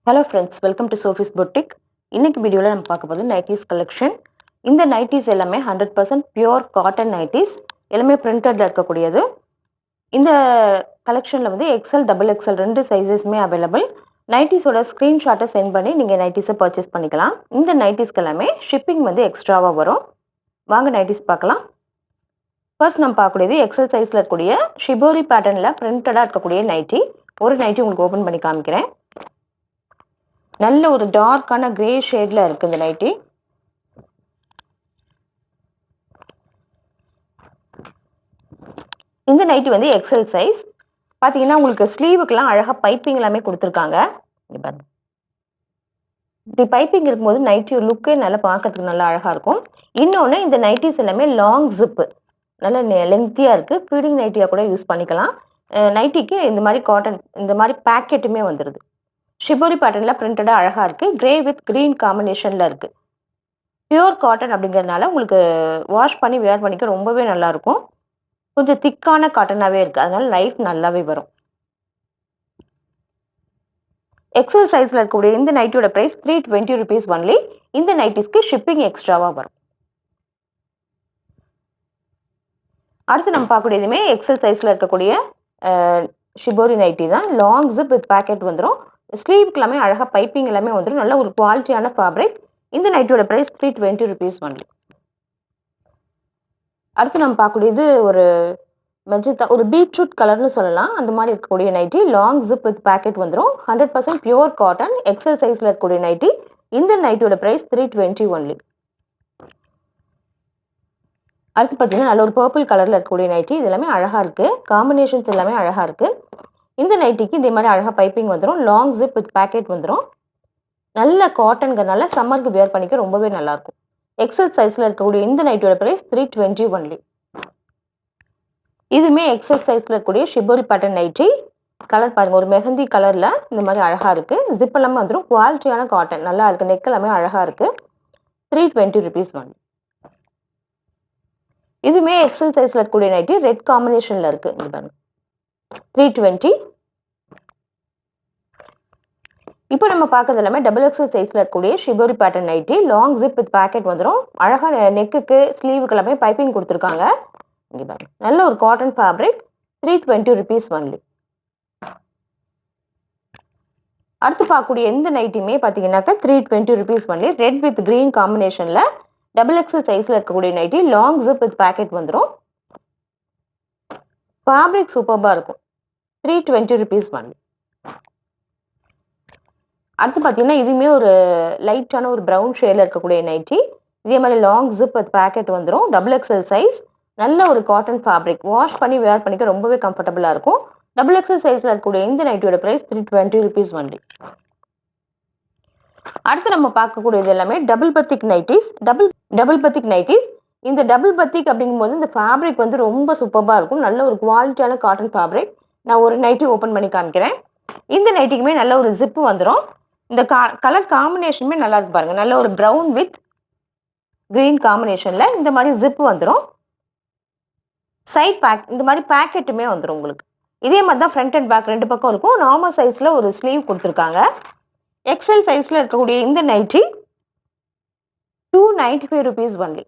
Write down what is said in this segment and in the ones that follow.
Hello friends, welcome to Sophie's boutique. இன்னைக்கு வீடியோவில் நம்ம பார்க்க போகிறது நைட்டிஸ் கலெக்ஷன். இந்த நைட்டிஸ் எல்லாமே 100% பியூர் காட்டன் நைட்டிஸ், எல்லாமே பிரிண்டடில் இருக்கக்கூடியது. இந்த கலெக்ஷனில் வந்து எக்ஸல் டபுள் எக்ஸல் ரெண்டு சைஸஸுமே அவைலபிள். நைட்டிஸோட ஸ்க்ரீன்ஷாட்டை சென்ட் பண்ணி நீங்கள் நைட்டிஸை பர்ச்சேஸ் பண்ணிக்கலாம். இந்த நைட்டிஸ்க்கு எல்லாமே ஷிப்பிங் வந்து எக்ஸ்ட்ராவாக வரும். வாங்க நைட்டிஸ் பார்க்கலாம். ஃபர்ஸ்ட் நம்ம பார்க்கக்கூடியது எக்ஸல் சைஸில் இருக்கக்கூடிய ஷிபோரி பேட்டர்னில் பிரிண்டடாக இருக்கக்கூடிய நைட்டி. ஒரு நைட்டி உங்களுக்கு ஓப்பன் பண்ணி காமிக்கிறேன். நல்ல ஒரு டார்க்கான கிரே ஷேட்ல இருக்கு இந்த நைட்டி. இந்த நைட்டி வந்து எக்ஸல் சைஸ். பார்த்தீங்கன்னா உங்களுக்கு ஸ்லீவுக்கெல்லாம் அழகாக பைப்பிங் எல்லாமே கொடுத்துருக்காங்க. இப்படி பைப்பிங் இருக்கும்போது நைட்டி லுக்கே நல்லா பார்க்கறதுக்கு நல்லா அழகாக இருக்கும். இன்னொன்று இந்த நைட்டிஸ் எல்லாமே லாங் ஜிப்பு, நல்ல லென்த்தியாக இருக்குது. ஃபீடிங் நைட்டியாக கூட யூஸ் பண்ணிக்கலாம். நைட்டிக்கு இந்த மாதிரி காட்டன் இந்த மாதிரி பேக்கெட்டுமே வந்துடுது. ஷிபோரி பேட்டர்னில் பிரிண்டடாக அழகாக இருக்குது. கிரே வித் க்ரீன் காம்பினேஷனில் இருக்குது. பியூர் காட்டன் அப்படிங்கிறதுனால உங்களுக்கு வாஷ் பண்ணி வேர் பண்ணிக்க ரொம்பவே நல்லாயிருக்கும். கொஞ்சம் திக்கான காட்டனாகவே இருக்குது, அதனால லைஃப் நல்லாவே வரும். எக்ஸல் சைஸில் இருக்கக்கூடிய இந்த நைட்டியோட ப்ரைஸ் 320 rupees ஒன்லி. இந்த நைட்டிஸ்க்கு ஷிப்பிங் எக்ஸ்ட்ராவாக வரும். அடுத்து நம்ம பார்க்கக்கூடியதுமே எக்ஸல் சைஸில் இருக்கக்கூடிய ஷிபோரி நைட்டி தான். லாங் ஜிப் வித் பேக்கெட் வந்துடும். ஸ்லீவுக்கு எல்லாமே அழகாக பைப்பிங் எல்லாமே வந்துடும். நல்ல ஒரு குவாலிட்டியான ஃபேப்ரிக். இந்த நைட்டியோட ப்ரைஸ் 320 rupees ஒன்லி. அடுத்து நம்ம பார்க்கக்கூடியது ஒரு மெஜந்தா, ஒரு பீட்ரூட் கலர்னு சொல்லலாம், அந்த மாதிரி இருக்கக்கூடிய nighty. Long zip with pocket வந்துடும். 100% பியூர் காட்டன் எக்ஸல் சைஸில் இருக்கக்கூடிய நைட்டி. இந்த நைட்டியோட ப்ரைஸ் 320 ஒன்லி. அடுத்து பார்த்தீங்கன்னா நல்ல ஒரு பர்பிள் கலரில் இருக்கக்கூடிய நைட்டி. இது எல்லாமே அழகாக இருக்குது. காம்பினேஷன்ஸ் எல்லாமே அழகாக இருக்குது. இந்த நைட்டிக்கு இதே மாதிரி அழகாக பைப்பிங் வந்துடும். லாங் ஜிப் வித் பேக்கெட் வந்துடும். நல்ல காட்டன்கிறதுனால சம்மருக்கு வேர் பண்ணிக்க ரொம்பவே நல்லாயிருக்கும். எக்ஸல் சைஸில் இருக்கக்கூடிய இந்த நைட்டியோட ப்ரைஸ் 320 ஒன்லி. இதுவுமே எக்ஸல் சைஸில் இருக்கக்கூடிய ஷிபோரி பேட்டர்ன் நைட்டி. கலர் பாருங்கள், ஒரு மெஹந்தி கலரில் இந்த மாதிரி அழகாக இருக்குது. ஜிப் எல்லாமே வந்துடும். குவாலிட்டியான காட்டன் நல்லா இருக்குது. நெக் எல்லாமே அழகாக இருக்குது. 320 rupees ஒன்லி. இதுவுமே எக்ஸல் சைஸில் இருக்கக்கூடிய நைட்டி ரெட் காம்பினேஷனில் இருக்குது. இது பாருங்கள் 320. இப்போ நம்ம பார்க்கறது எல்லாமே டபுள் எக்ஸல் சைஸில் இருக்கக்கூடிய shibori pattern nighty. Long zip with pocket வந்துடும். அழகாக நெக்குக்கு ஸ்லீவுக்கு எல்லாமே பைப்பிங் கொடுத்துருக்காங்க. இங்கே பாருங்க, நல்ல ஒரு காட்டன் ஃபேப்ரிக். 320 rupees only. அடுத்து பார்க்கக்கூடிய எந்த நைட்டியுமே பார்த்தீங்கன்னாக்கா 320 rupees only. Red with green காம்பினேஷனில் டபுள் எக்ஸல் சைஸில் இருக்கக்கூடிய nighty. Long zip with pocket வந்துடும். ஃபேப்ரிக் சூப்பராக இருக்கும். 320 rupees ஒன்லி. அடுத்து பார்த்தீங்கன்னா இதுவுமே ஒரு லைட்டான ஒரு ப்ரௌன் ஷேடில் இருக்கக்கூடிய நைட்டி. இதே மாதிரி லாங் ஜிப் வித் பேக்கெட் வந்துடும். Double XL size. நல்ல ஒரு காட்டன் ஃபேப்ரிக். வாஷ் பண்ணி வேர் பண்ணிக்க ரொம்பவே கம்ஃபர்டபுளாக இருக்கும். டபுள் எக்ஸல் சைஸில் இருக்கக்கூடிய இந்த நைட்டியோட ப்ரைஸ் 320 rupees ஒன்லி. அடுத்து நம்ம பார்க்கக்கூடியது எல்லாமே double batik nighties. Double batik nighties. இந்த டபுள் பத்திக் அப்படிங்கும்போது இந்த ஃபேப்ரிக் வந்து ரொம்ப சூப்பராக இருக்கும். நல்ல ஒரு குவாலிட்டியான காட்டன் ஃபேப்ரிக். நான் ஒரு நைட்டி ஓப்பன் பண்ணி காமிக்கிறேன். இந்த நைட்டிக்குமே நல்ல ஒரு ஜிப்பு வந்துடும். இந்த கலர் காம்பினேஷனுமே நல்லா இருக்கு பாருங்க. நல்ல ஒரு ப்ரௌன் வித் கிரீன் காம்பினேஷனில் இந்த மாதிரி ஜிப்பு வந்துடும். சைட் பேக் இந்த மாதிரி பேக்கெட்டுமே வந்துடும் உங்களுக்கு. இதே மாதிரி தான் ஃப்ரண்ட் அண்ட் பேக் ரெண்டு பக்கம் இருக்கும். நார்மல் சைஸில் ஒரு ஸ்லீவ் கொடுத்துருக்காங்க. எக்ஸல் சைஸில் இருக்கக்கூடிய இந்த நைட்டி 295 rupees ஒன்லி.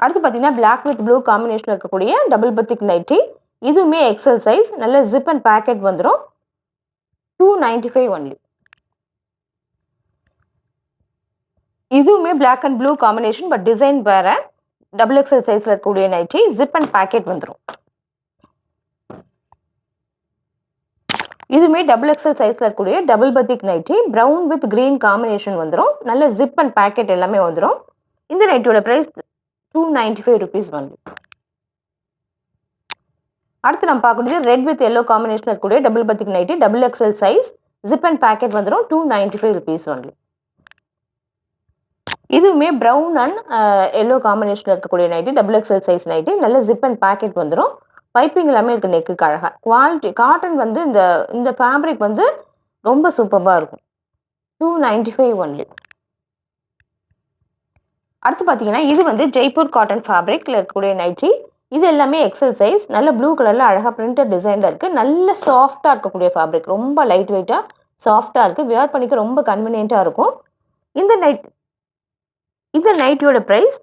அடுத்து பார்த்தீங்கன்னா பிளாக் வித் ப்ளூ காம்பினேஷனில் இருக்கக்கூடிய டபுள் பத்திக் நைட்டி. இதுவுமே எக்ஸல் சைஸ். நல்ல ஜிப் அண்ட் பேக்கெட் வந்துடும். 295 ஒன்லி. இதுவுமே black and blue combination, but design வேற. டபுள் எக்ஸல் சைஸில் இருக்கக்கூடிய நைட்டி. ஜிப் அண்ட் பேக்கெட் வந்துடும். இதுவுமே டபுள் எக்ஸல் சைஸில் இருக்கக்கூடிய double batik nighty. Brown with green combination வந்துடும். நல்ல ஜிப் அண்ட் பேக்கெட் எல்லாமே வந்துடும். இந்த நைட்டியோட ப்ரைஸ் 295 rupees ஒன்லி. அடுத்து நம்ம பார்க்கக்கூடியது ரெட் வித் எல்லோ காம்பினேஷன் இருக்கக்கூடிய double batik nighty. Double XL size. Zip and pocket வந்துடும். 295 rupees ஒன்லி. இதுவுமே ப்ரௌன் அண்ட் எல்லோ காம்பினேஷன் இருக்கக்கூடிய nighty. Double XL size nighty. நல்ல ஜிப் அண்ட் பேக்கெட் வந்துடும். பைப்பிங் எல்லாமே இருக்குது நெக்குக்கு அழகாக. குவாலிட்டி காட்டன் வந்து இந்த ஃபேப்ரிக் வந்து ரொம்ப சூப்பராக இருக்கும். 295 ஒன்லி. அடுத்து பார்த்தீங்கன்னா இது வந்து ஜெய்ப்பூர் காட்டன் ஃபேப்ரிக்கில் இருக்கக்கூடிய நைட்டி. இது எல்லாமே எக்ஸல் சைஸ். நல்ல ப்ளூ கலரில் அழகாக பிரிண்டட் டிசைனில் இருக்குது. நல்ல சாஃப்டாக இருக்கக்கூடிய ஃபேப்ரிக். ரொம்ப லைட் வெயிட்டாக சாஃப்டாக இருக்குது. வியர் பண்ணிக்க ரொம்ப கன்வீனியண்ட்டாக இருக்கும். இந்த நைட்டியோட ப்ரைஸ்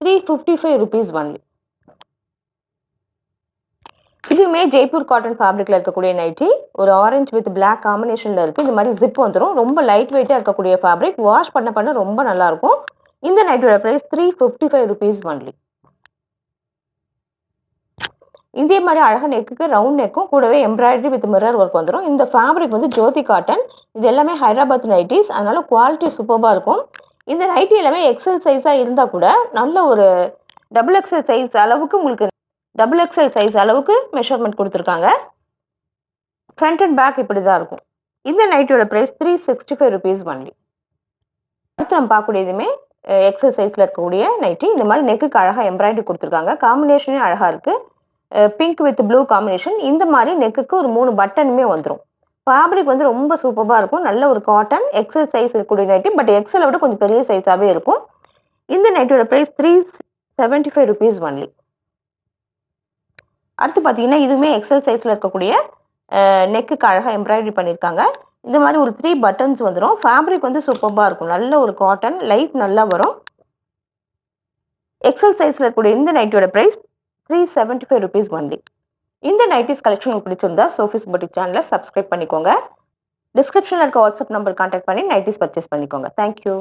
355 rupees ஒன்லி. இதுவுமே ஜெய்ப்பூர் காட்டன் ஃபேப்ரிக்கில் இருக்கக்கூடிய நைட்டி. ஒரு ஆரஞ்சு வித் பிளாக் காம்பினேஷனில் இருக்குது. இது மாதிரி ஜிப் வந்துடும். ரொம்ப லைட் வெயிட்டாக இருக்கக்கூடிய ஃபேப்ரிக். வாஷ் பண்ண ரொம்ப நல்லாயிருக்கும். இந்த நைட்டியோட ப்ரைஸ் 355 rupees ஒன்லி. இதே மாதிரி அழகாக நெக்குக்கு ரவுண்ட் நெக்கும் கூடவே எம்ப்ராய்டரி வித் மிரர் ஒர்க் வந்துடும். இந்த ஃபேப்ரிக் வந்து ஜோதி காட்டன். இது எல்லாமே ஹைதராபாத் நைட்டிஸ். அதனால குவாலிட்டி சூப்பராக இருக்கும். இந்த நைட்டி எல்லாமே எக்ஸல் சைஸாக இருந்தால் கூட நல்ல ஒரு டபுள் எக்ஸல் சைஸ் அளவுக்கு மெஷர்மெண்ட் கொடுத்துருக்காங்க. ஃப்ரண்ட் அண்ட் பேக் இப்படி தான் இருக்கும். இந்த நைட்டியோட ப்ரைஸ் 365 rupees ஒன்லி. அடுத்து நம்ம பார்க்கக்கூடியதுமே எக்ஸல் சைஸில் இருக்கக்கூடிய நைட்டி. இந்த மாதிரி நெக்குக்கு அழகாக எம்ப்ராய்டரி கொடுத்துருக்காங்க. காம்பினேஷனே அழகாக இருக்குது. Pink with blue combination. இந்த மாதிரி நெக்குக்கு ஒரு 3 பட்டனுமே வந்துடும். ஃபேப்ரிக் வந்து ரொம்ப சூப்பராக இருக்கும். நல்ல ஒரு காட்டன் எக்ஸல் சைஸ் இருக்கக்கூடிய நைட்டி. பட் எக்ஸலை விட கொஞ்சம் பெரிய சைஸாகவே இருக்கும். இந்த நைட்டியோட ப்ரைஸ் 375 rupees ஒன்லி. அடுத்து பார்த்தீங்கன்னா இதுவுமே எக்ஸல் சைஸில் இருக்கக்கூடிய நெக்குக்கு அழகாக எம்ப்ராய்டரி பண்ணியிருக்காங்க. இந்த மாதிரி ஒரு 3 பட்டன்ஸ் வந்துடும். ஃபேப்ரிக் வந்து சூப்பராக இருக்கும். நல்ல ஒரு காட்டன் லைட் நல்லா வரும். எக்ஸல் சைஸில் இருக்கக்கூடிய இந்த நைட்டியோட ப்ரைஸ் 375 rupees ஒன்லி. இந்த நைட்டிஸ் கலெக்ஷன் உங்களுக்கு பிடிச்சிருந்தா சோஃபிஸ் பொட்டிக் சேனலை சப்ஸ்கிரைப் பண்ணிக்கோங்க. டிஸ்கிரிப்ஷனில் இருக்க வாட்ஸ்அப் நம்பர் கான்டாக்ட் பண்ணி நைட்டிஸ் பர்ச்சேஸ் பண்ணிக்கோங்க. தேங்க்யூ.